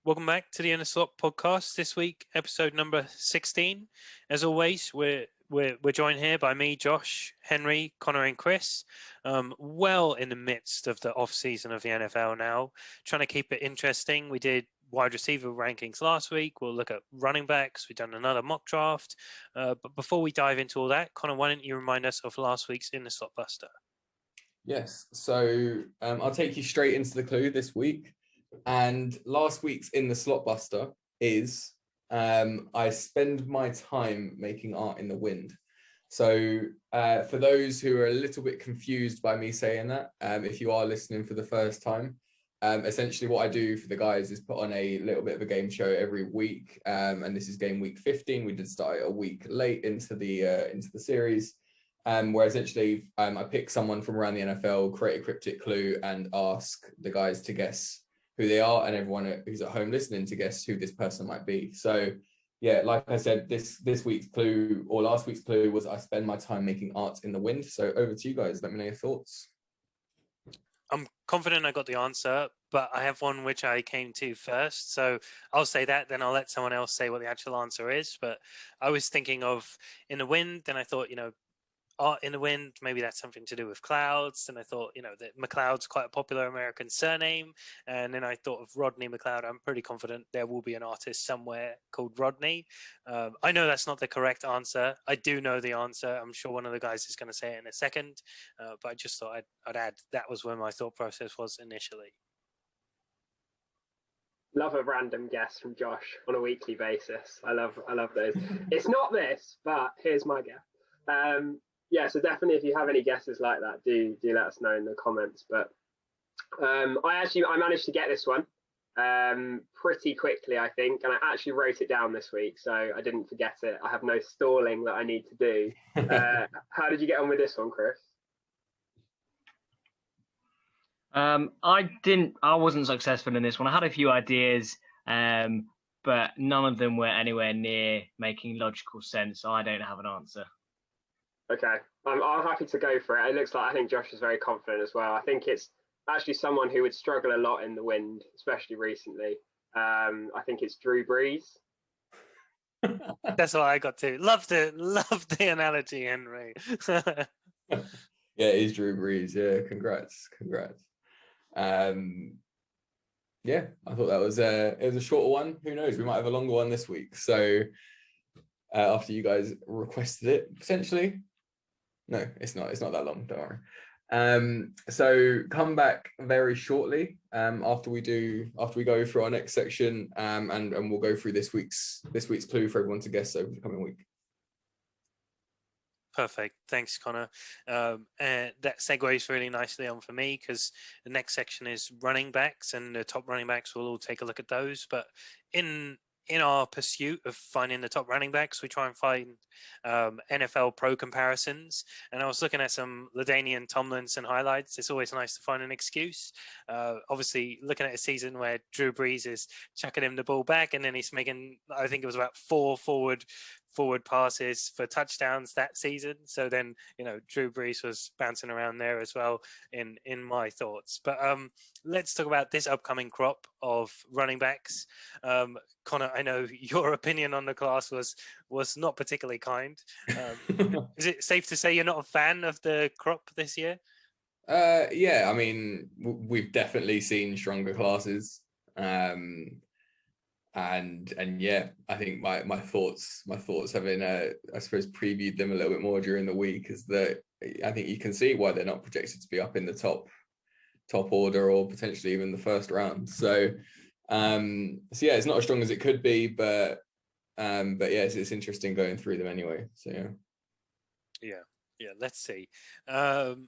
Welcome back to the Inner Slot podcast. This week, episode number 16. As always, we're joined here by me, Josh, Henry, Connor, and Chris. Well in the midst of the off season of the NFL now, trying to keep it interesting. We did wide receiver rankings last week. We'll look at running backs. We've done another mock draft. But before we dive into all that, Connor, why don't you remind us of last week's Inner Slot Buster? Yes, so I'll take you straight into the clue this week. And last week's In the Slot Buster is I spend my time making art in the wind. So for those who are a little bit confused by me saying that, if you are listening for the first time, essentially what I do for the guys is put on a little bit of a game show every week. And this is game week 15. We did start a week late into the series. Where essentially I pick someone from around the NFL, create a cryptic clue, and ask the guys to guess who they are, and everyone who's at home listening to guess who this person might be. So yeah, like I said, this week's clue or last week's clue was I spend my time making art in the wind. So over to you guys. Let me know your thoughts. I'm confident I got the answer, but I have one which I came to first. So I'll say that, then I'll let someone else say what the actual answer is. But I was thinking of in the wind, then I thought, art in the wind, maybe that's something to do with clouds. And I thought, that McLeod's quite a popular American surname. And then I thought of Rodney McLeod. I'm pretty confident there will be an artist somewhere called Rodney. I know that's not the correct answer. I do know the answer. I'm sure one of the guys is going to say it in a second. But I just thought I'd add that was where my thought process was initially. Love a random guess from Josh on a weekly basis. I love those. It's not this, but here's my guess. Yeah, so definitely if you have any guesses like that, do let us know in the comments. But I managed to get this one pretty quickly, I think, and I actually wrote it down this week, so I didn't forget it. I have no stalling that I need to do. How did you get on with this one, Chris? I wasn't successful in this one. I had a few ideas, but none of them were anywhere near making logical sense. So I don't have an answer. Okay, I'm happy to go for it. It looks like I think Josh is very confident as well. I think it's actually someone who would struggle a lot in the wind, especially recently. I think it's Drew Brees. That's what I got to. Love the analogy, Henry. Yeah, it is Drew Brees. Yeah, congrats. Yeah, I thought that was it was a shorter one. Who knows? We might have a longer one this week. So after you guys requested it, potentially. No, it's not that long, don't worry. So come back very shortly after we go through our next section, and we'll go through this week's clue for everyone to guess over the coming week. Perfect. Thanks, Connor. And that segues really nicely on for me because the next section is running backs, and the top running backs, we'll all take a look at those. But in our pursuit of finding the top running backs, we try and find NFL pro comparisons. And I was looking at some LaDainian Tomlinson highlights. It's always nice to find an excuse. Obviously, looking at a season where Drew Brees is chucking him the ball back, and then he's making, I think it was about 4 forward passes for touchdowns that season. So then, Drew Brees was bouncing around there as well in my thoughts. But let's talk about this upcoming crop of running backs. Connor, I know your opinion on the class was not particularly kind. Is it safe to say you're not a fan of the crop this year? Yeah, I mean, we've definitely seen stronger classes. And yeah, I think my thoughts having I suppose previewed them a little bit more during the week is that I think you can see why they're not projected to be up in the top order or potentially even the first round. So yeah, it's not as strong as it could be, but yeah, it's interesting going through them anyway. So yeah. Let's see. Let's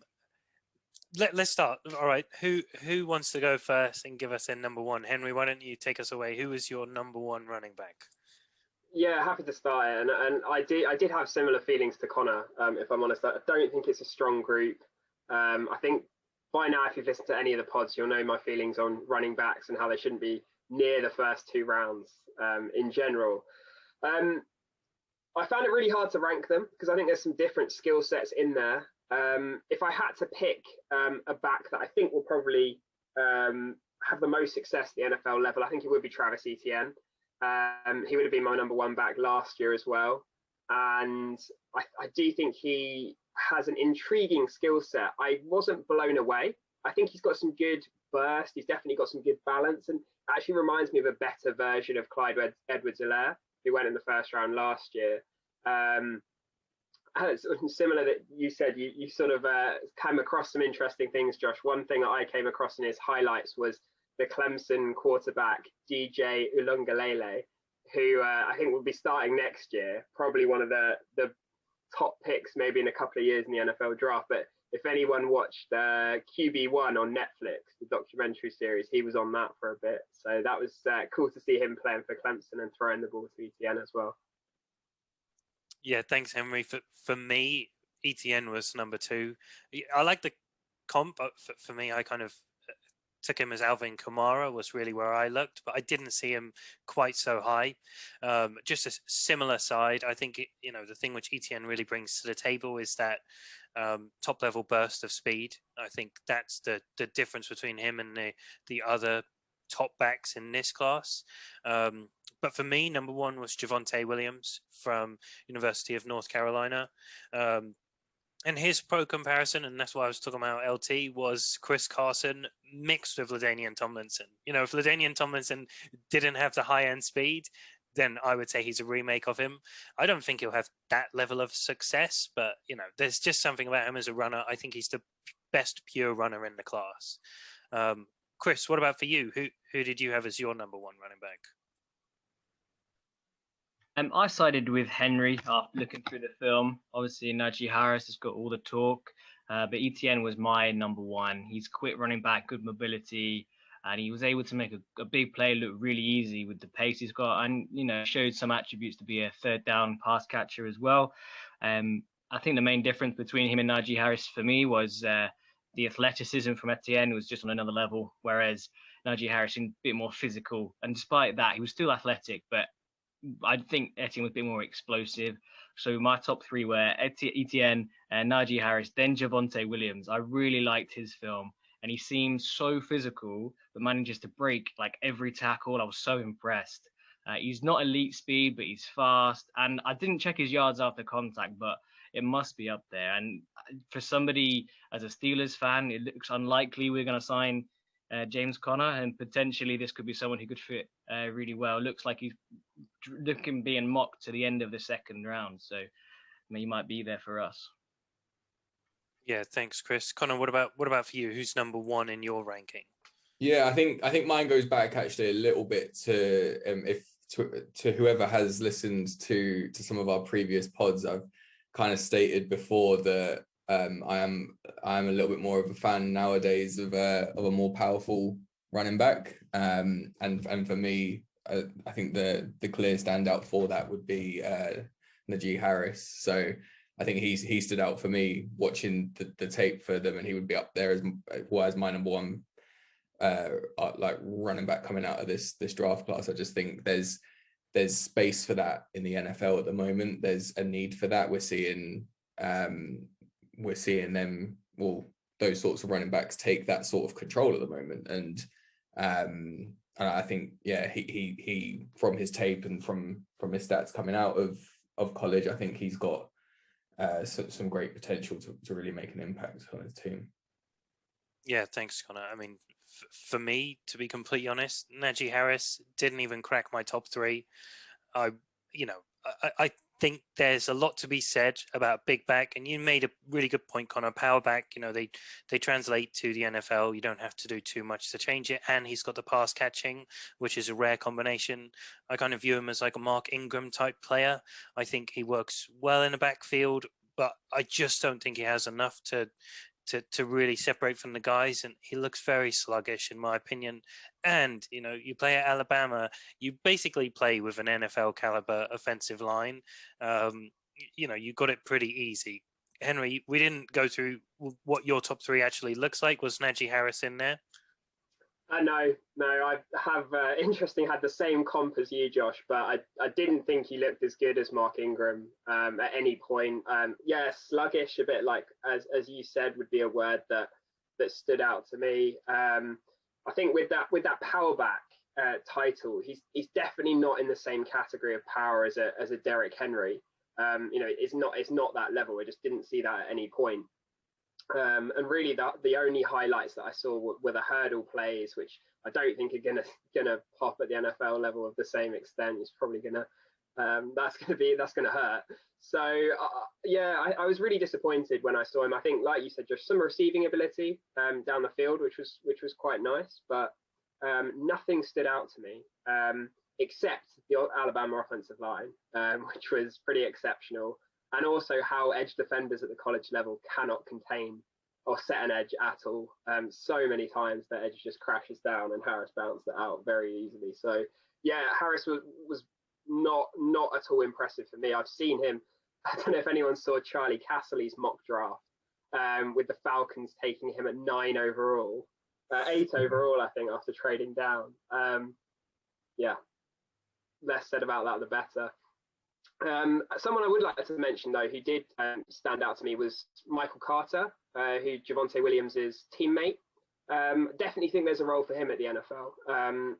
start. All right. Who wants to go first and give us their number one? Henry, why don't you take us away? Who is your number one running back? Yeah, happy to start it. And I did have similar feelings to Connor, if I'm honest. I don't think it's a strong group. I think by now, if you've listened to any of the pods, you'll know my feelings on running backs and how they shouldn't be near the first 2 rounds in general. I found it really hard to rank them because I think there's some different skill sets in there. If I had to pick a back that I think will probably have the most success at the NFL level, I think it would be Travis Etienne. He would have been my number one back last year as well. And I do think he has an intriguing skill set. I wasn't blown away. I think he's got some good burst. He's definitely got some good balance, and actually reminds me of a better version of Clyde Edwards-Helaire, who went in the first round last year. Similar that you said, you sort of came across some interesting things, Josh. One thing that I came across in his highlights was the Clemson quarterback, DJ Ulungalele, who I think will be starting next year, probably one of the top picks maybe in a couple of years in the NFL draft. But if anyone watched QB1 on Netflix, the documentary series, he was on that for a bit. So that was cool to see him playing for Clemson and throwing the ball to ETN as well. Yeah, thanks, Henry. For me, ETN was number 2. I like the comp, but for me, I kind of took him as Alvin Kamara was really where I looked, but I didn't see him quite so high. Just a similar side. I think, the thing which ETN really brings to the table is that top level burst of speed. I think that's the difference between him and the other top backs in this class. But for me, number 1 was Javonte Williams from University of North Carolina. And his pro comparison, and that's why I was talking about LT, was Chris Carson mixed with LaDainian Tomlinson. If LaDainian Tomlinson didn't have the high-end speed, then I would say he's a remake of him. I don't think he'll have that level of success, but, there's just something about him as a runner. I think he's the best pure runner in the class. Chris, what about for you? Who did you have as your number 1 running back? I sided with Henry after looking through the film. Obviously, Najee Harris has got all the talk, but ETN was my number 1. He's quick running back, good mobility, and he was able to make a big play look really easy with the pace he's got, and showed some attributes to be a third down pass catcher as well. I think the main difference between him and Najee Harris for me was the athleticism from Etienne was just on another level, whereas Najee Harris is a bit more physical, and despite that, he was still athletic, but I think Etienne was a bit more explosive. So my top 3 were Etienne, Najee Harris, then Javonte Williams. I really liked his film, and he seemed so physical, but manages to break like every tackle. I was so impressed. He's not elite speed, but he's fast. And I didn't check his yards after contact, but it must be up there. And for somebody as a Steelers fan, it looks unlikely we're going to sign James Conner, and potentially this could be someone who could fit really well. Looks like he's looking being mocked to the end of the second round, so he might be there for us. Yeah, thanks, Chris. Connor, what about for you? Who's number 1 in your ranking? Yeah, I think mine goes back actually a little bit to to whoever has listened to some of our previous pods. I've kind of stated before that I am a little bit more of a fan nowadays of a more powerful running back, and for me, I think the clear standout for that would be Najee Harris. So I think he stood out for me watching the tape for them, and he would be up there as my number 1 like running back coming out of this draft class. I just think there's space for that in the NFL at the moment. There's a need for that. We're seeing them, those sorts of running backs take that sort of control at the moment, and I think he from his tape and from his stats coming out of college, I think he's got some great potential to really make an impact on his team. Yeah, thanks, Connor. I mean, for me, to be completely honest, Najee Harris didn't even crack my top 3. I think there's a lot to be said about big back, and you made a really good point, Connor. Power back, they translate to the NFL. You don't have to do too much to change it, and he's got the pass catching, which is a rare combination. I kind of view him as like a Mark Ingram type player. I think he works well in the backfield, but I just don't think he has enough to really separate from the guys, and he looks very sluggish in my opinion. And you play at Alabama, you basically play with an NFL caliber offensive line. You got it pretty easy. Henry, we didn't go through what your top 3 actually looks like. Was Najee Harris in there? No, I have interesting had the same comp as you, Josh, but I didn't think he looked as good as Mark Ingram at any point. Sluggish, a bit like as you said, would be a word that stood out to me. I think with that power back title, he's definitely not in the same category of power as a Derrick Henry. It's not that level. I just didn't see that at any point. And really, the only highlights that I saw were the hurdle plays, which I don't think are gonna pop at the NFL level of the same extent. It's probably that's gonna hurt. So I was really disappointed when I saw him. I think, like you said, just some receiving ability down the field, which was quite nice, but nothing stood out to me except the Alabama offensive line, which was pretty exceptional. And also how edge defenders at the college level cannot contain or set an edge at all. So many times that edge just crashes down and Harris bounced it out very easily. So yeah, Harris was not at all impressive for me. I've seen him. I don't know if anyone saw Charlie Casserly's mock draft with the Falcons taking him at 9 overall, 8 overall, I think, after trading down. Less said about that, the better. Someone I would like to mention, though, who did stand out to me was Michael Carter, who Javonte Williams' teammate. Definitely think there's a role for him at the NFL.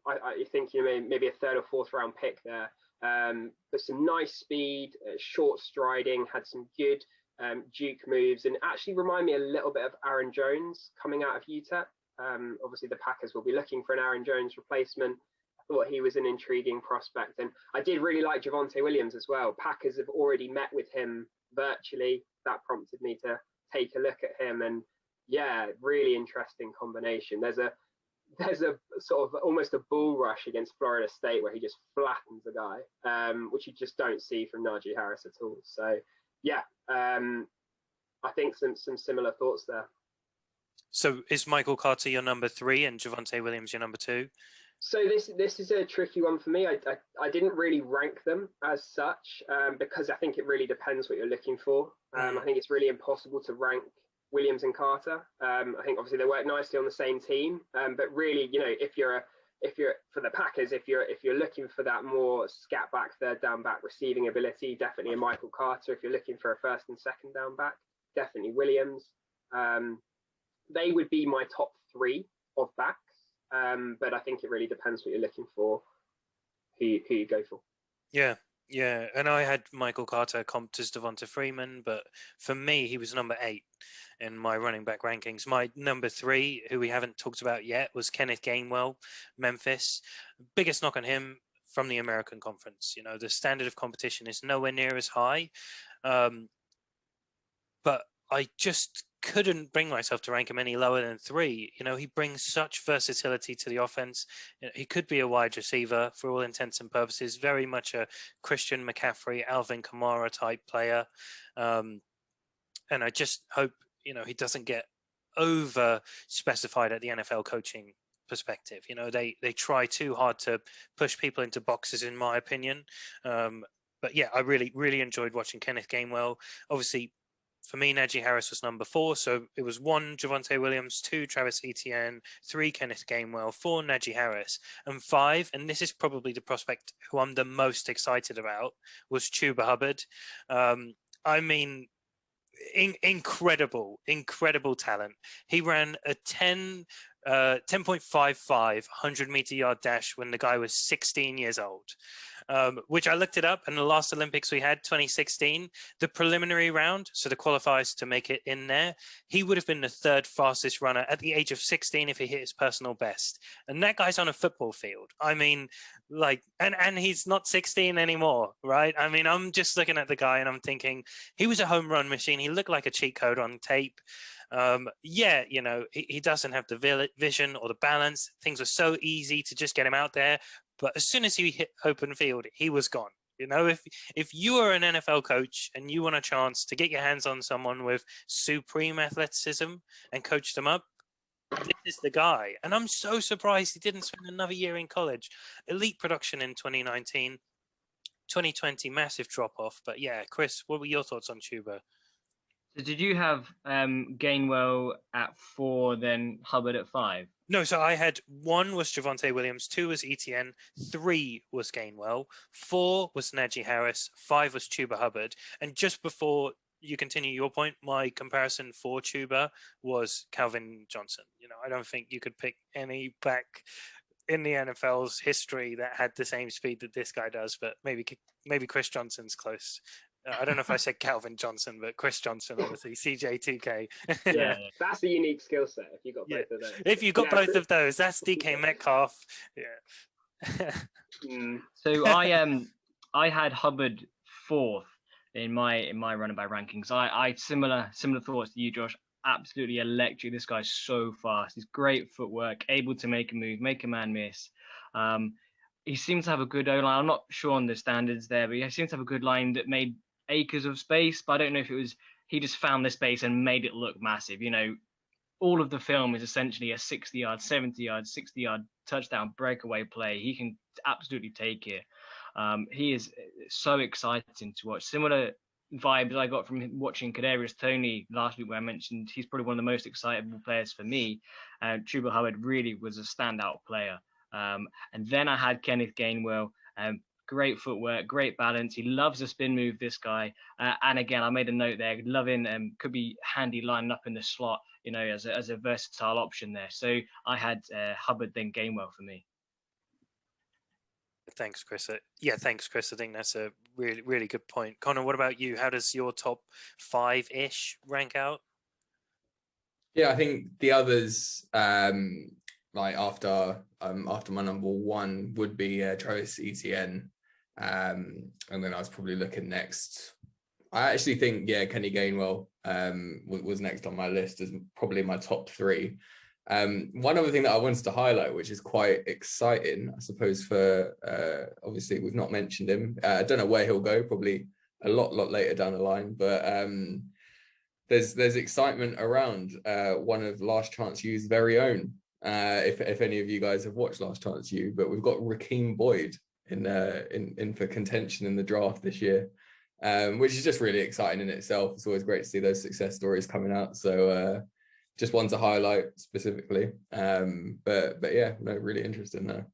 I think maybe a 3rd or 4th round pick there. But some nice speed, short striding, had some good juke moves, and actually remind me a little bit of Aaron Jones coming out of UTEP. Obviously, the Packers will be looking for an Aaron Jones replacement. Thought he was an intriguing prospect, and I did really like Javonte Williams as well. Packers have already met with him virtually. That prompted me to take a look at him, and really interesting combination. There's a sort of almost a bull rush against Florida State where he just flattens a guy, which you just don't see from Najee Harris at all. So I think some similar thoughts there. So is Michael Carter your number 3 and Javonte Williams your number 2? So this is a tricky one for me. I didn't really rank them as such because I think it really depends what you're looking for. I think it's really impossible to rank Williams and Carter. I think obviously they work nicely on the same team, but really, if you're for the Packers, if you're looking for that more scat back, third down back receiving ability, definitely a Michael Carter. If you're looking for a first and second down back, definitely Williams. They would be my top 3 of backs. But I think it really depends what you're looking for, who you go for. Yeah. And I had Michael Carter comped as Devonta Freeman, but for me, he was number 8 in my running back rankings. My number 3, who we haven't talked about yet, was Kenneth Gainwell, Memphis. Biggest knock on him from the American Conference. The standard of competition is nowhere near as high. But I just couldn't bring myself to rank him any lower than 3. He brings such versatility to the offense. He could be a wide receiver for all intents and purposes, very much a Christian McCaffrey, Alvin Kamara type player. And I just hope, he doesn't get over specified at the NFL coaching perspective. They try too hard to push people into boxes, in my opinion. But yeah, I really, really enjoyed watching Kenneth Gainwell. Obviously, for me, Najee Harris was number 4. So it was 1, Javonte Williams, 2, Travis Etienne, 3, Kenneth Gainwell, 4, Najee Harris, and 5, and this is probably the prospect who I'm the most excited about, was Chuba Hubbard. Incredible talent. He ran a 10.55 100-meter yard dash when the guy was 16 years old. Which I looked it up, and the last Olympics we had, 2016, the preliminary round, so the qualifiers to make it in there, he would have been the 3rd fastest runner at the age of 16 if he hit his personal best. And that guy's on a football field. And he's not 16 anymore, right? I'm just looking at the guy and I'm thinking, he was a home run machine. He looked like a cheat code on tape. He doesn't have the vision or the balance. Things were so easy to just get him out there. But as soon as he hit open field, he was gone. If you are an NFL coach and you want a chance to get your hands on someone with supreme athleticism and coach them up, this is the guy. And I'm so surprised he didn't spend another year in college. Elite production in 2019, 2020, massive drop off. But yeah, Chris, what were your thoughts on Chuba? So did you have Gainwell at 4, then Hubbard at 5? No, so I had 1 was Javonte Williams, 2 was Etienne, 3 was Gainwell, 4 was Najee Harris, 5 was Chuba Hubbard, and just before you continue your point, my comparison for Chuba was Calvin Johnson. I don't think you could pick any back in the NFL's history that had the same speed that this guy does, but maybe Chris Johnson's close. I don't know if I said Calvin Johnson, but Chris Johnson, obviously, CJ2K. Yeah, that's a unique skill set if you got both of those. If you got both of those, that's DK Metcalf. Yeah. So I had Hubbard 4th in my running back rankings. I similar thoughts to you, Josh. Absolutely electric. This guy's so fast. He's great footwork, able to make a move, make a man miss. He seems to have a good O-line. I'm not sure on the standards there, but he seems to have a good line that made acres of space. But I don't know if it was he just found the space and made it look massive. All of the film is essentially a 60-yard, 70-yard, 60-yard touchdown breakaway play. He can absolutely take it. He is so exciting to watch. Similar vibes I got from watching Kadarius Toney last week, where I mentioned he's probably one of the most excitable players for me. Chuba Hubbard really was a standout player. And then I had Kenneth Gainwell. Great footwork, great balance. He loves a spin move, this guy. And again, I made a note there, loving could be handy lining up in the slot, as a versatile option there. So I had Hubbard, then Gainwell for me. Thanks, Chris. Thanks, Chris. I think that's a really, really good point. Connor, what about you? How does your top 5-ish rank out? Yeah, I think the others, like after my number 1 would be Travis Etienne, and then I was probably looking next. I actually think Kenny Gainwell was next on my list as probably my top 3. One other thing that I wanted to highlight, which is quite exciting, I suppose, for obviously we've not mentioned him. I don't know where he'll go, probably a lot later down the line, but there's excitement around one of Last Chance U's very own. If any of you guys have watched Last Chance U, but we've got Rakeem Boyd in for contention in the draft this year, which is just really exciting in itself. It's always great to see those success stories coming out. So just one to highlight specifically. But yeah, no, really interesting there.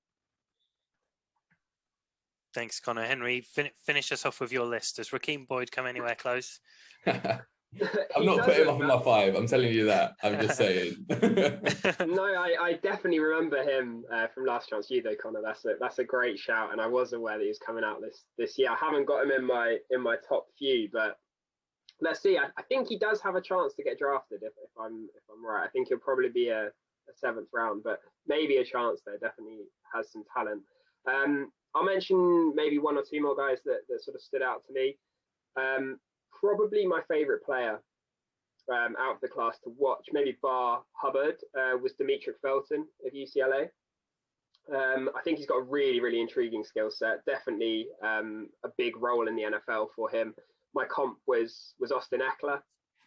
Thanks, Connor. Henry, finish us off with your list. Does Rakeem Boyd come anywhere close? I'm not putting him up in my 5. I'm telling you that. I'm just saying. No, I definitely remember him from Last Chance U, though, Connor. That's a great shout, and I was aware that he was coming out this year. I haven't got him in my top few, but let's see. I think he does have a chance to get drafted if I'm right. I think he'll probably be a 7th round, but maybe a chance there. Definitely has some talent. I'll mention maybe 1 or 2 more guys that sort of stood out to me. Probably my favorite player out of the class to watch, maybe bar Hubbard, was Demetric Felton of UCLA. I think he's got a really, really intriguing skill set. Definitely a big role in the NFL for him. My comp was Austin Eckler.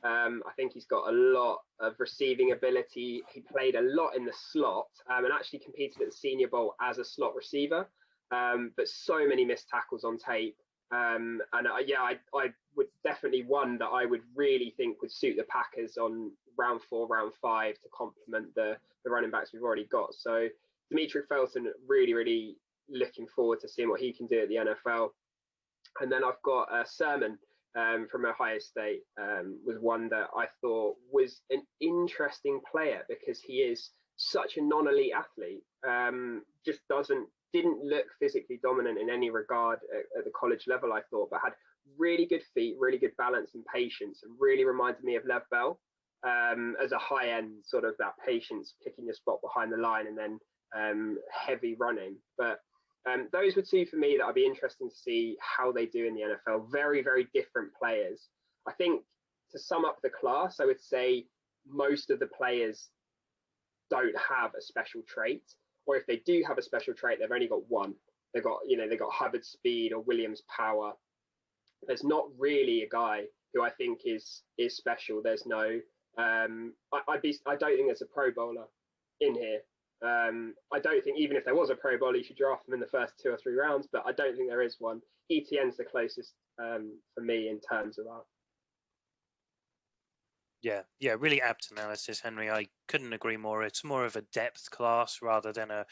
I think he's got a lot of receiving ability. He played a lot in the slot and actually competed at the Senior Bowl as a slot receiver, but so many missed tackles on tape. I would definitely one that I would really think would suit the Packers on round 4, round 5 to complement the running backs we've already got. So Demetric Felton, really, really looking forward to seeing what he can do at the NFL. And then I've got Sermon from Ohio State, was one that I thought was an interesting player because he is such a non-elite athlete. Just didn't look physically dominant in any regard at the college level, I thought, but had really good feet, really good balance and patience, and really reminded me of Lev Bell as a high end, sort of that patience, picking your spot behind the line and then heavy running. But those were 2 for me that I'd be interested to see how they do in the NFL. Very, very different players. I think to sum up the class, I would say most of the players don't have a special trait, or if they do have a special trait, they've only got one. They've got Hubbard's speed or Williams' power. There's not really a guy who I think is special. There's no. I don't think there's a Pro Bowler in here. I don't think even if there was a Pro Bowler, you should draft them in the first 2 or 3 rounds. But I don't think there is one. ETN's the closest for me in terms of that. Yeah, really apt analysis, Henry. I couldn't agree more. It's more of a depth class rather than a,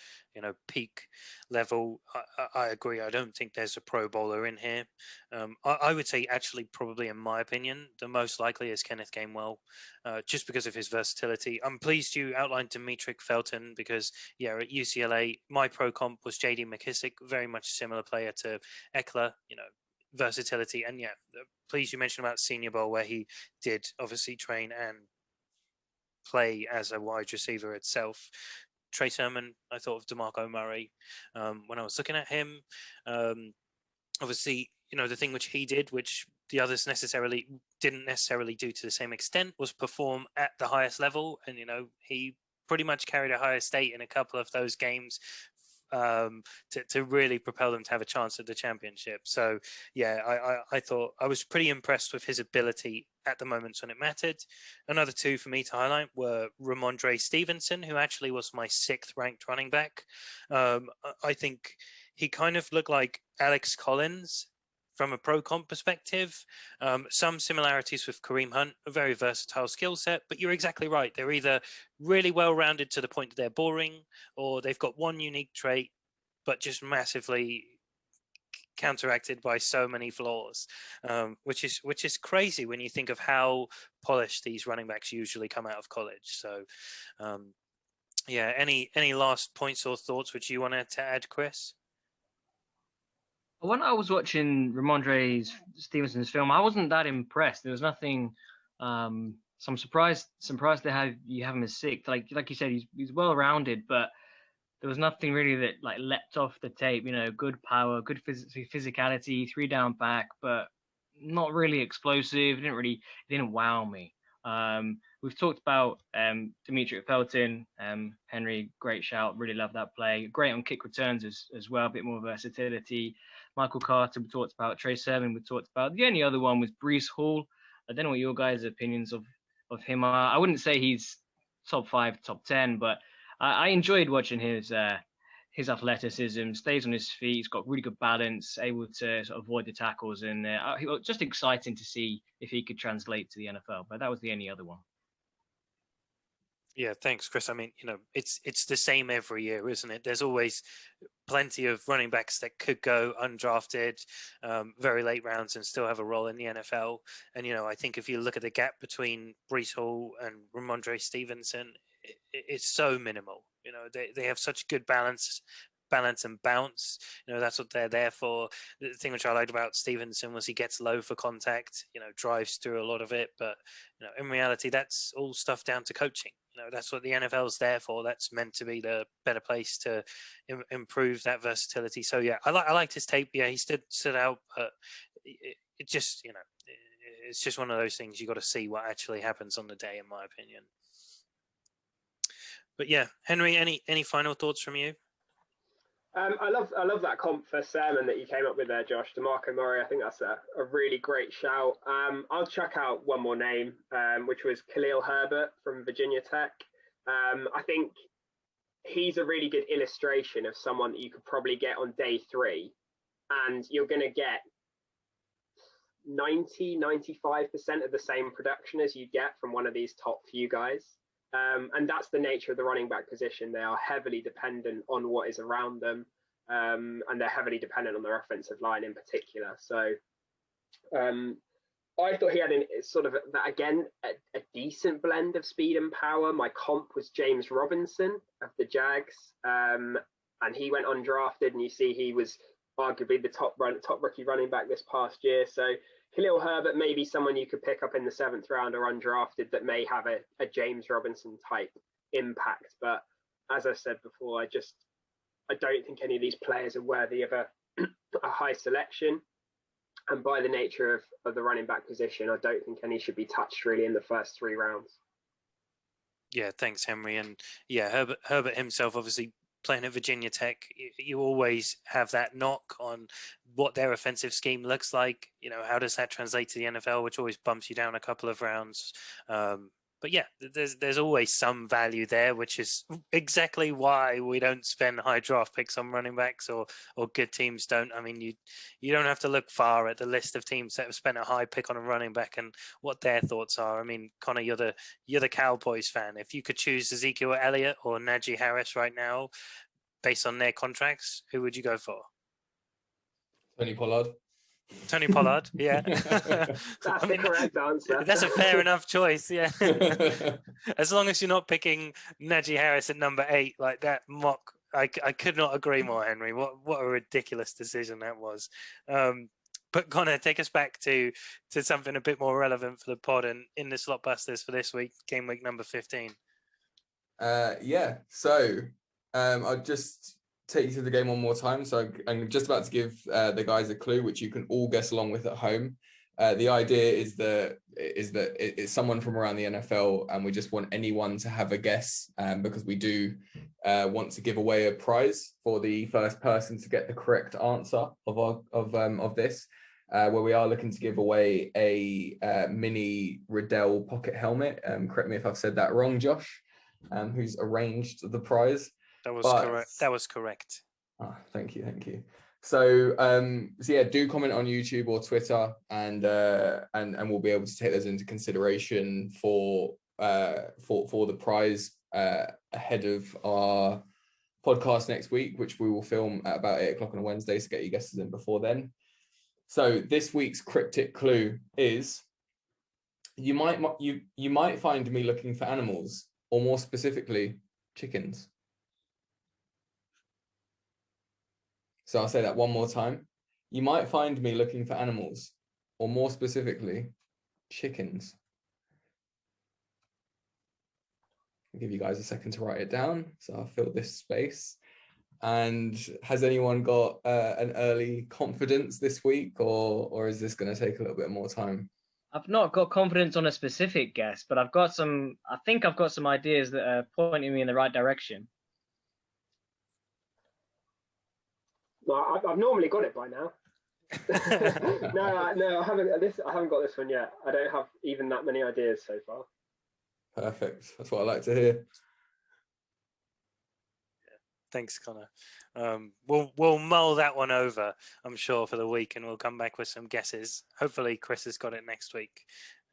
peak level. I agree. I don't think there's a Pro Bowler in here. I would say, actually, probably in my opinion, the most likely is Kenneth Gainwell, just because of his versatility. I'm pleased you outlined Demetric Felton because, at UCLA, my pro comp was J.D. McKissick, very much similar player to Eckler. Versatility, and please you mentioned about Senior Bowl where he did obviously train and play as a wide receiver itself. Trey Sermon, I thought of DeMarco Murray when I was looking at him. Obviously, the thing which he did, which the others didn't necessarily do to the same extent, was perform at the highest level, and he pretty much carried Ohio State in a couple of those games to really propel them to have a chance at the championship. So I thought I was pretty impressed with his ability at the moments when it mattered. Another two for me to highlight were Randre Stevenson, who actually was my 6th ranked running back. I think he kind of looked like Alex Collins from a pro comp perspective. Some similarities with Kareem Hunt, a very versatile skill set, but you're exactly right. They're either really well-rounded to the point that they're boring, or they've got one unique trait, but just massively counteracted by so many flaws, which is crazy when you think of how polished these running backs usually come out of college. So, any last points or thoughts which you wanted to add, Chris? When I was watching Randre Stevenson's film, I wasn't that impressed. There was nothing. So I'm surprised to have him as 6th. Like you said, he's well rounded, but there was nothing really that leapt off the tape. Good power, good physicality, 3-down back, but not really explosive. It didn't wow me. We've talked about Demetric Felton. Henry, great shout. Really love that play. Great on kick returns as well. A bit more versatility. Michael Carter, we talked about. Trey Sermon, we talked about. The only other one was Breece Hall. I don't know what your guys' opinions of him are. I wouldn't say he's top 5, top 10, but I enjoyed watching his athleticism. Stays on his feet. He's got really good balance, able to sort of avoid the tackles, and just exciting to see if he could translate to the NFL. But that was the only other one. Yeah, thanks, Chris. I mean, it's the same every year, isn't it? There's always plenty of running backs that could go undrafted, very late rounds, and still have a role in the NFL. And I think if you look at the gap between Breece Hall and Randre Stevenson, it's so minimal. They have such good balance and bounce. That's what they're there for. The thing which I liked about Stevenson was he gets low for contact, drives through a lot of it. But in reality, that's all stuff down to coaching. That's what the NFL is there for. That's meant to be the better place to improve that versatility. So I liked his tape. Yeah, he stood out, but it just it's just one of those things you got to see what actually happens on the day, in my opinion. But Henry, any final thoughts from you? I love that comp for Sermon that you came up with there, Josh. DeMarco Murray, I think that's a really great shout. I'll chuck out one more name, which was Khalil Herbert from Virginia Tech. I think he's a really good illustration of someone that you could probably get on day 3, and you're going to get 95% of the same production as you get from one of these top few guys. And that's the nature of the running back position. They are heavily dependent on what is around them, and they're heavily dependent on their offensive line in particular. So I thought he had a decent blend of speed and power. My comp was James Robinson of the Jags, and he went undrafted, and you see he was arguably the top rookie running back this past year. So Khalil Herbert may be someone you could pick up in the 7th round or undrafted that may have a James Robinson type impact. But as I said before, I don't think any of these players are worthy of a high selection. And by the nature of the running back position, I don't think any should be touched really in the first 3 rounds. Yeah, thanks, Henry. And Herbert himself, obviously playing at Virginia Tech, you always have that knock on what their offensive scheme looks like. How does that translate to the NFL, which always bumps you down a couple of rounds. But But yeah, there's always some value there, which is exactly why we don't spend high draft picks on running backs, or good teams don't. I mean, you don't have to look far at the list of teams that have spent a high pick on a running back and what their thoughts are. I mean, Connor, you're the Cowboys fan. If you could choose Ezekiel Elliott or Najee Harris right now, based on their contracts, who would you go for? Tony Pollard. Tony Pollard, yeah. That's the correct answer. That's a fair enough choice, yeah. As long as you're not picking Najee Harris at number 8, like that mock. I could not agree more, Henry. What a ridiculous decision that was. But Connor, take us back to something a bit more relevant for the pod and in the slot busters for this week, game week number 15. Yeah. So I'll just take you through the game one more time. So I'm just about to give the guys a clue, which you can all guess along with at home. The idea is that it's someone from around the NFL, and we just want anyone to have a guess, because we do want to give away a prize for the first person to get the correct answer of this. Where we are looking to give away a mini Riddell pocket helmet. Correct me if I've said that wrong, Josh, who's arranged the prize. That was correct. Thank you. So yeah, do comment on YouTube or Twitter, and we'll be able to take those into consideration for the prize ahead of our podcast next week, which we will film at about 8:00 on a Wednesday. So get your guesses in before then. So this week's cryptic clue is: you might find me looking for animals, or more specifically, chickens. So I'll say that one more time. You might find me looking for animals, or more specifically, chickens. I'll give you guys a second to write it down. So I'll fill this space. And has anyone got an early confidence this week, or is this going to take a little bit more time? I've not got confidence on a specific guess, but I think I've got some ideas that are pointing me in the right direction. No, I've normally got it by now. No, I haven't got this one yet. I don't have even that many ideas so far. Perfect. That's what I like to hear. Thanks, Connor. We'll mull that one over, I'm sure, for the week, and we'll come back with some guesses. Hopefully, Chris has got it next week.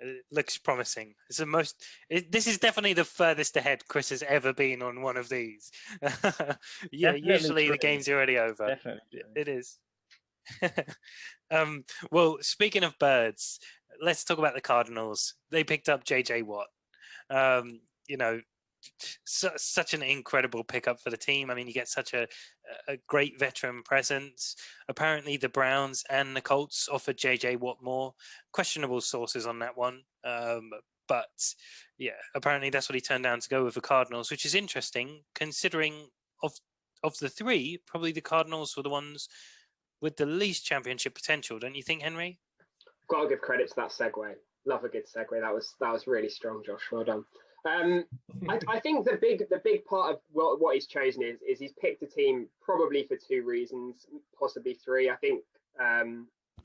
It looks promising. This is definitely the furthest ahead Chris has ever been on one of these. Yeah, usually the game's already over. Definitely. It is. Well, speaking of birds, let's talk about the Cardinals. They picked up JJ Watt. Such an incredible pickup for the team. I mean, you get such a great veteran presence. Apparently, the Browns and the Colts offered JJ Watt more. Questionable sources on that one. But yeah, apparently that's what he turned down to go with the Cardinals, which is interesting considering of the three, probably the Cardinals were the ones with the least championship potential. Don't you think, Henry? Got to give credit to that segue. Love a good segue. That was really strong, Josh. Well done. I think the big part of what he's chosen is he's picked a team probably for 2 reasons, possibly 3. I think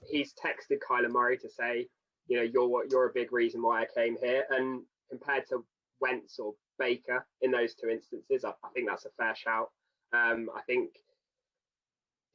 he's texted Kyler Murray to say, you're a big reason why I came here, and compared to Wentz or Baker in those 2 instances, I think that's a fair shout. I think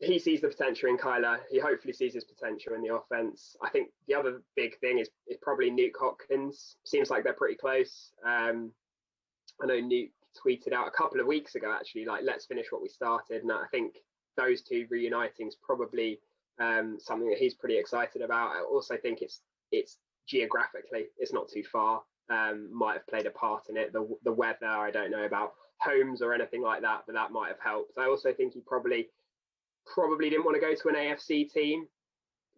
he sees the potential in Kyler. He hopefully sees his potential in the offense. I think the other big thing is probably Nuke Hopkins. Seems like they're pretty close. I know Nuke tweeted out a couple of weeks ago, actually, like, let's finish what we started. And I think those 2 reuniting is probably something that he's pretty excited about. I also think it's geographically, it's not too far. Might have played a part in it. The weather, I don't know about homes or anything like that, but that might have helped. I also think he probably didn't want to go to an AFC team,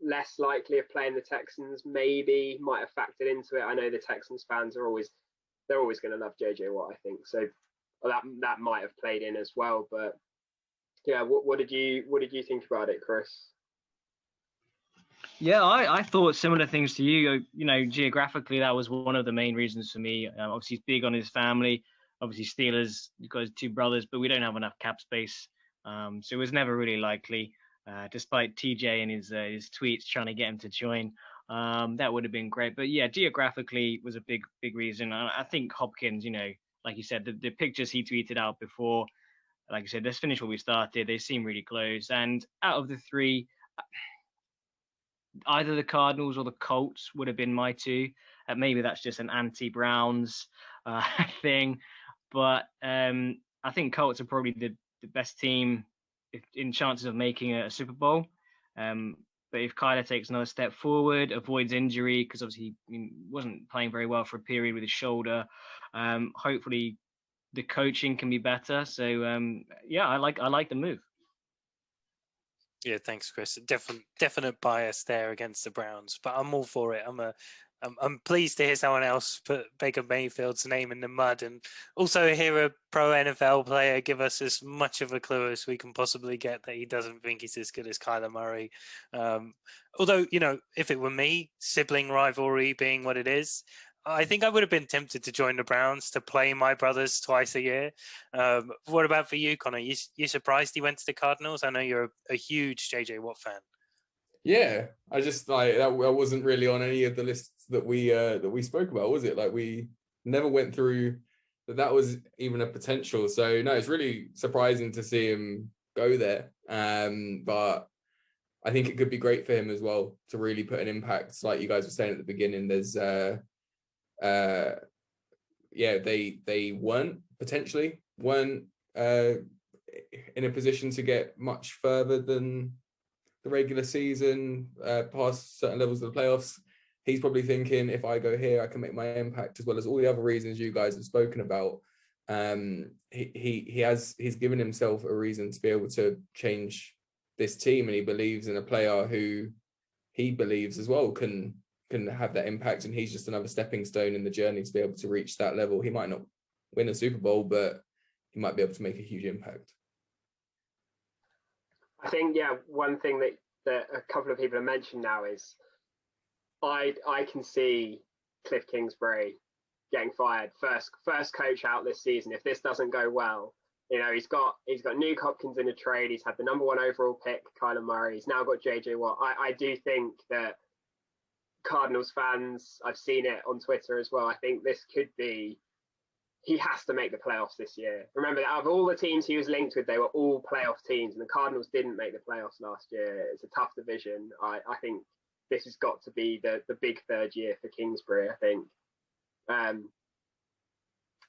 less likely of playing the Texans, maybe might have factored into it. I know the Texans fans are always going to love JJ Watt, I think, so that might have played in as well. But yeah, what did you think about it, Chris? Yeah, I thought similar things to you. Geographically, that was one of the main reasons for me. Obviously, he's big on his family. Obviously, Steelers, you've got his 2 brothers, but we don't have enough cap space. So it was never really likely, despite TJ and his tweets trying to get him to join That would have been great. But yeah, geographically was a big reason. I think Hopkins, like you said, the pictures he tweeted out before, like I said, let's finish what we started. They seem really close. And out of the three, either the Cardinals or the Colts would have been my two. Maybe that's just an anti-Browns thing. But I think Colts are probably the best team in chances of making a Super Bowl. But if Kyler takes another step forward, avoids injury, because obviously he wasn't playing very well for a period with his shoulder, hopefully the coaching can be better. So yeah, I like the move. Yeah, thanks, Chris. Definite bias there against the Browns, but I'm all for it. I'm pleased to hear someone else put Baker Mayfield's name in the mud, and also hear a pro NFL player give us as much of a clue as we can possibly get that he doesn't think he's as good as Kyler Murray. Although, if it were me, sibling rivalry being what it is, I think I would have been tempted to join the Browns to play my brothers twice a year. What about for you, Connor? You surprised he went to the Cardinals? I know you're a huge JJ Watt fan. Yeah, I just that wasn't really on any of the lists that we spoke about, was it? Like, we never went through that was even a potential. So no, it's really surprising to see him go there. But I think it could be great for him as well to really put an impact. Like you guys were saying at the beginning, there's they weren't in a position to get much further than the regular season, past certain levels of the playoffs. He's probably thinking, if I go here, I can make my impact, as well as all the other reasons you guys have spoken about. He's given himself a reason to be able to change this team, and he believes in a player who he believes as well can have that impact, and he's just another stepping stone in the journey to be able to reach that level. He might not win a Super Bowl, but he might be able to make a huge impact. I think, one thing that a couple of people have mentioned now is I can see Cliff Kingsbury getting fired, first coach out this season. If this doesn't go well, he's got Nuke Hopkins in a trade. He's had the number 1 overall pick, Kyler Murray. He's now got JJ Watt. I do think that Cardinals fans, I've seen it on Twitter as well, I think this could be, he has to make the playoffs this year. Remember that out of all the teams he was linked with, they were all playoff teams, and the Cardinals didn't make the playoffs last year. It's a tough division. I think this has got to be the big third year for Kingsbury, I think.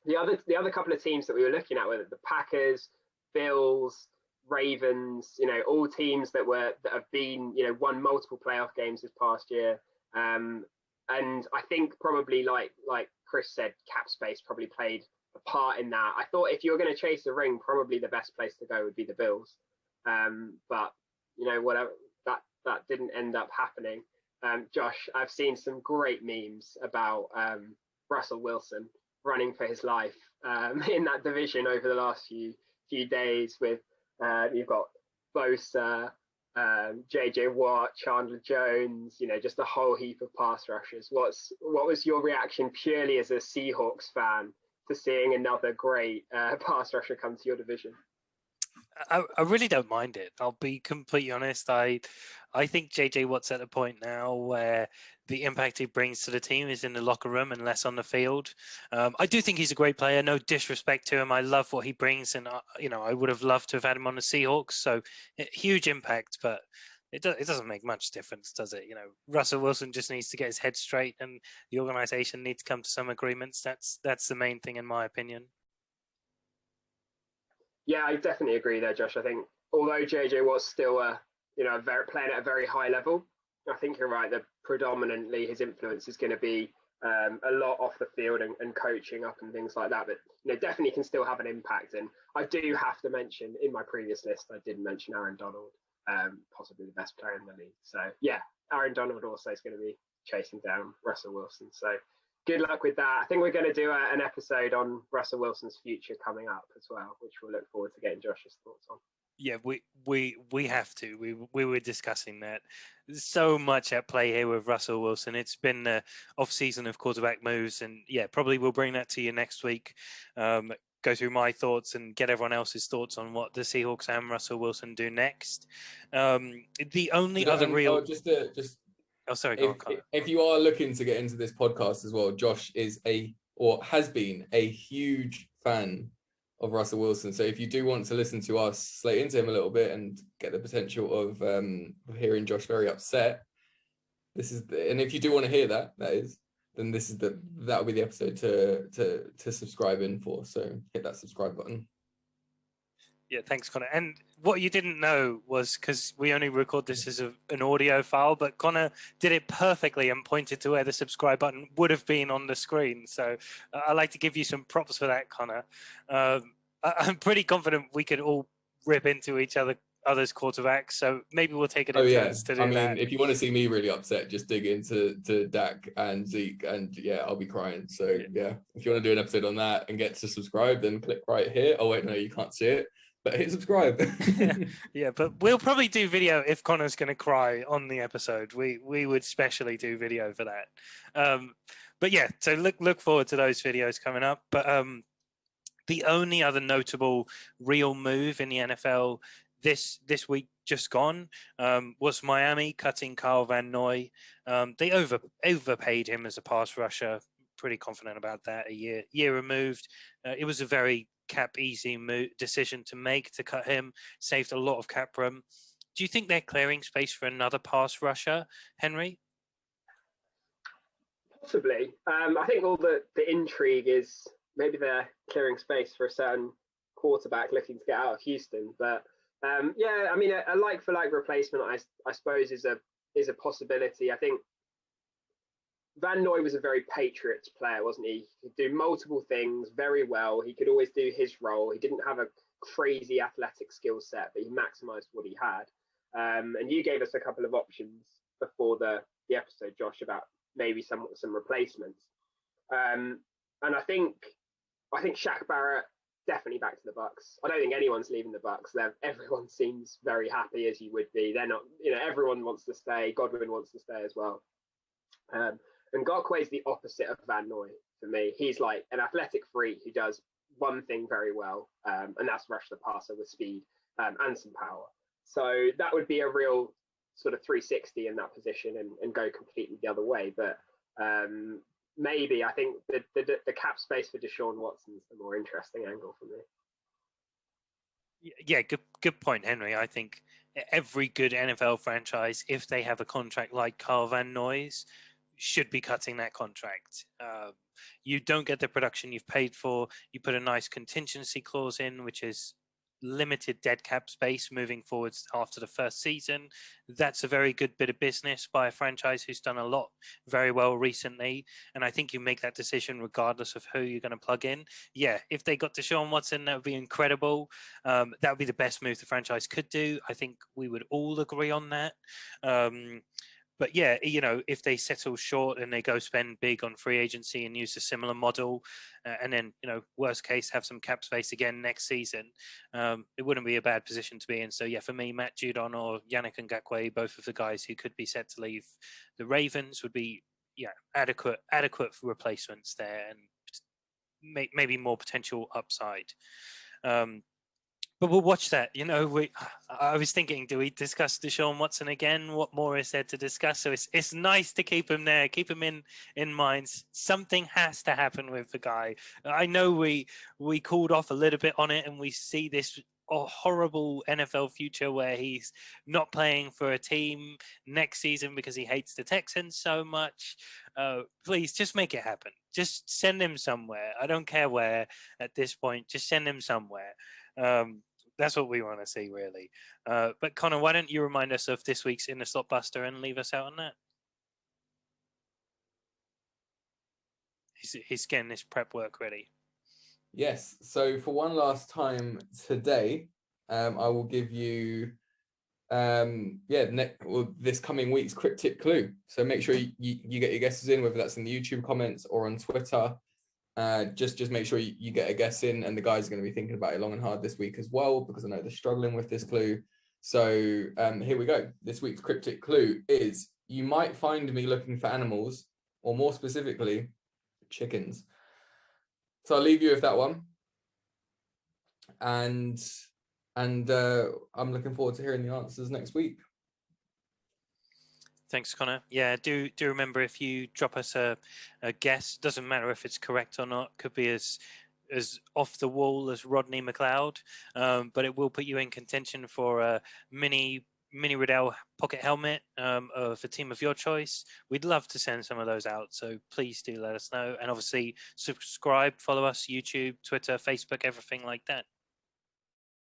The other couple of teams that we were looking at were the Packers, Bills, Ravens, all teams that have been, won multiple playoff games this past year. And I think probably like Chris said, cap space probably played a part in that. I thought if you were going to chase the ring, probably the best place to go would be the Bills. But whatever, that didn't end up happening. Josh, I've seen some great memes about Russell Wilson running for his life in that division over the last few days. With you've got Bosa, JJ Watt, Chandler Jones, just a whole heap of pass rushers. What was your reaction purely as a Seahawks fan to seeing another great pass rusher come to your division? I really don't mind it. I'll be completely honest. I think JJ Watt's at a point now where the impact he brings to the team is in the locker room and less on the field. I do think he's a great player. No disrespect to him. I love what he brings, and I would have loved to have had him on the Seahawks. So huge impact, but it doesn't make much difference, does it? Russell Wilson just needs to get his head straight, and the organization needs to come to some agreements. That's the main thing, in my opinion. Yeah, I definitely agree there, Josh. I think although JJ was still playing at a very high level, I think you're right that predominantly his influence is going to be a lot off the field and coaching up and things like that. But definitely can still have an impact. And I do have to mention, in my previous list, I did mention Aaron Donald, possibly the best player in the league. So yeah, Aaron Donald also is going to be chasing down Russell Wilson. So good luck with that. I think we're going to do an episode on Russell Wilson's future coming up as well, which we'll look forward to getting Josh's thoughts on. Yeah, we have to. We were discussing that. There's so much at play here with Russell Wilson. It's been the off season of quarterback moves, and yeah, probably we'll bring that to you next week. Go through my thoughts and get everyone else's thoughts on what the Seahawks and Russell Wilson do next. The only other real just Oh, sorry, go on, Connor. If you are looking to get into this podcast as well, Josh is has been a huge fan of Russell Wilson. So if you do want to listen to us slate into him a little bit and get the potential of hearing Josh very upset, and if you do want to hear that is, then that'll be the episode to subscribe in for. So hit that subscribe button. Yeah, thanks, Connor. And what you didn't know was, because we only record this as an audio file, but Connor did it perfectly and pointed to where the subscribe button would have been on the screen. So I'd like to give you some props for that, Connor. I'm pretty confident we could all rip into each other's quarterbacks. So maybe we'll take it in turns to do that. If you want to see me really upset, just dig into Dak and Zeke, and I'll be crying. So if you want to do an episode on that and get to subscribe, then click right here. Oh wait, no, you can't see it. But hit subscribe. Yeah, but we'll probably do video if Connor's going to cry on the episode. We would specially do video for that. But yeah, so look forward to those videos coming up. But the only other notable real move in the NFL this week just gone was Miami cutting Kyle Van Noy. They overpaid him as a pass rusher. Pretty confident about that. A year removed. It was a very cap easy decision to make to cut him. Saved a lot of cap room. Do you think they're clearing space for another pass rusher, Henry? Possibly. I think all the intrigue is maybe they're clearing space for a certain quarterback looking to get out of Houston. But I mean, a like-for-like replacement, I suppose, is a possibility. I think Van Noy was a very Patriots player, wasn't he? He could do multiple things very well. He could always do his role. He didn't have a crazy athletic skill set, but he maximized what he had. And you gave us a couple of options before the episode, Josh, about maybe some replacements. And I think Shaq Barrett definitely back to the Bucs. I don't think anyone's leaving the Bucs. Everyone seems very happy, as you would be. They're not, everyone wants to stay. Godwin wants to stay as well. And Ngakoue is the opposite of Van Noy for me. He's like an athletic freak who does one thing very well, and that's rush the passer with speed and some power. So that would be a real sort of 360 in that position and go completely the other way. But maybe I think the cap space for Deshaun Watson is the more interesting angle for me. Yeah, good point, Henry. I think every good NFL franchise, if they have a contract like Kyle Van Noy's, should be cutting that contract. You don't get the production you've paid for. You put a nice contingency clause in, which is limited dead cap space moving forwards after the first season. That's a very good bit of business by a franchise who's done a lot very well recently. And I think you make that decision regardless of who you're going to plug in. Yeah, if they got Deshaun Watson, that would be incredible. That would be the best move the franchise could do. I think we would all agree on that. But yeah, if they settle short and they go spend big on free agency and use a similar model, and then, worst case, have some cap space again next season, it wouldn't be a bad position to be in. So yeah, for me, Matt Judon or Yannick Ngakoue, both of the guys who could be set to leave the Ravens, would be adequate replacements there, and maybe more potential upside. But we'll watch that. I was thinking, do we discuss Deshaun Watson again? What more is there to discuss? So it's nice to keep him there, keep him in mind. Something has to happen with the guy. I know we called off a little bit on it, and we see this horrible NFL future where he's not playing for a team next season because he hates the Texans so much. Please, just make it happen. Just send him somewhere. I don't care where at this point. Just send him somewhere. That's what we want to see, really. But Connor, why don't you remind us of this week's In the Slot Buster and leave us out on that? He's getting this prep work ready. Yes. So for one last time today, I will give you, this coming week's cryptic clue. So make sure you get your guesses in, whether that's in the YouTube comments or on Twitter. Just make sure you get a guess in, and the guys are going to be thinking about it long and hard this week as well, because I know they're struggling with this clue. So here we go. This week's cryptic clue is: you might find me looking for animals, or more specifically, chickens. So I'll leave you with that one, and I'm looking forward to hearing the answers next week. Thanks, Connor. Yeah, do remember, if you drop us a guess, doesn't matter if it's correct or not, could be as off the wall as Rodney McLeod, but it will put you in contention for a mini Riddell pocket helmet of a team of your choice. We'd love to send some of those out, so please do let us know. And obviously subscribe, follow us, YouTube, Twitter, Facebook, everything like that.